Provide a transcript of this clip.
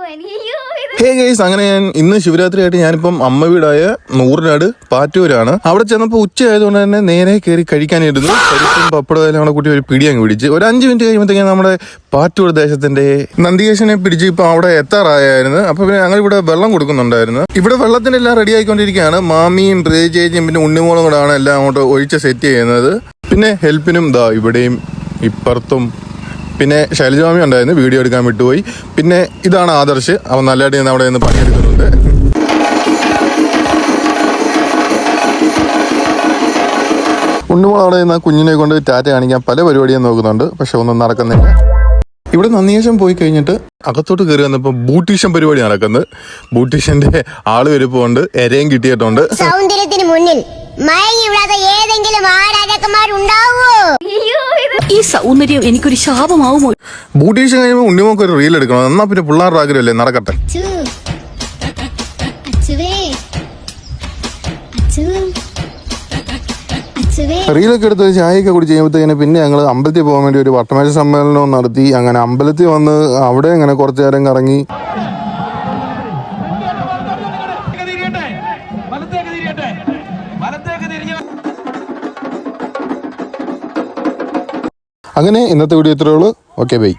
Hey guys, അങ്ങനെ ഞാൻ ഇന്ന് ശിവരാത്രിയായിട്ട് ഞാനിപ്പം അമ്മ വീടായ നൂറിനാട് പാറ്റൂരാണ്. അവിടെ ചെന്നപ്പോൾ ഉച്ചയായതുകൊണ്ട് തന്നെ നേരെ കയറി കഴിക്കാനിരുന്നു. പരിപ്പും പപ്പടം അവിടെ കൂട്ടി ഒരു പിടി അങ്ങ് പിടിച്ച് ഒരു 5 മിനിറ്റ് കഴിയുമ്പോഴത്തേക്കും നമ്മുടെ പാറ്റൂർ ദേശത്തിന്റെ നന്ദികേശനെ പിടിച്ച് ഇപ്പൊ അവിടെ എത്താറായിരുന്നു. അപ്പൊ പിന്നെ ഞങ്ങൾ ഇവിടെ വെള്ളം കൊടുക്കുന്നുണ്ടായിരുന്നു. ഇവിടെ വെള്ളത്തിന്റെ എല്ലാം റെഡി ആയിക്കൊണ്ടിരിക്കുകയാണ്. മാമിയും ചേച്ചിയും പിന്നെ ഉണ്ണിമോളും കൂടാണ് എല്ലാം അങ്ങോട്ട് ഒഴിച്ച് സെറ്റ് ചെയ്യുന്നത്. പിന്നെ ഹെൽപ്പിനും ദാ ഇവിടെയും ഇപ്പുറത്തും പിന്നെ ശൈലജാമി ഉണ്ടായിരുന്നു, വീഡിയോ എടുക്കാൻ വിട്ടുപോയി. പിന്നെ ഇതാണ് ആദർശ്, അവൻ നല്ലതായിട്ട് നിന്ന് അവിടെ നിന്ന് പണിയെടുക്കുന്നുണ്ട്. ഉണ്ണുമോൾ അവിടെ നിന്ന് കുഞ്ഞിനെ കൊണ്ട് ടാറ്റ കാണിക്കാൻ പല പരിപാടിയും നോക്കുന്നുണ്ട്, പക്ഷെ ഒന്നും നടക്കുന്നില്ല. ഇവിടെ നന്ദികേശം പോയി കഴിഞ്ഞിട്ട് അകത്തോട്ട് കയറി വന്നപ്പോൾ ബൂട്ടീഷൻ പരിപാടി നടക്കുന്നത്. ബൂട്ടീഷന്റെ ആള് വരുപ്പുണ്ട്, എരയും കിട്ടിയിട്ടുണ്ട്. സൗന്ദര്യത്തിന് മുന്നിൽ ഏതെങ്കിലും ആരാജകന്മാരുണ്ടാവോ? ഈ സൗന്ദര്യം എനിക്കൊരു ശാപമാവുമോ? ബൂട്ടീഷൻ കഴിയുമ്പോൾ ഉണ്ണിമോക്ക് ഒരു റീൽ എടുക്കണം, എന്നാ പിന്നെ പിള്ളേരുടെ ആഗ്രഹമല്ലേ നടക്കട്ടെ. റീലൊക്കെ എടുത്ത് ചായയൊക്കെ കുടിച്ച് കഴിയുമ്പോഴത്തേന് പിന്നെ ഞങ്ങൾ അമ്പലത്തിൽ പോകാൻ വേണ്ടി ഒരു വട്ടമേശ സമ്മേളനവും നടത്തി. അങ്ങനെ അമ്പലത്തിൽ വന്ന് അവിടെ അങ്ങനെ കുറച്ചു നേരം കറങ്ങി. അങ്ങനെ ഇന്നത്തെ വീഡിയോ ഇത്രയേ ഉള്ളൂ. Okay, by.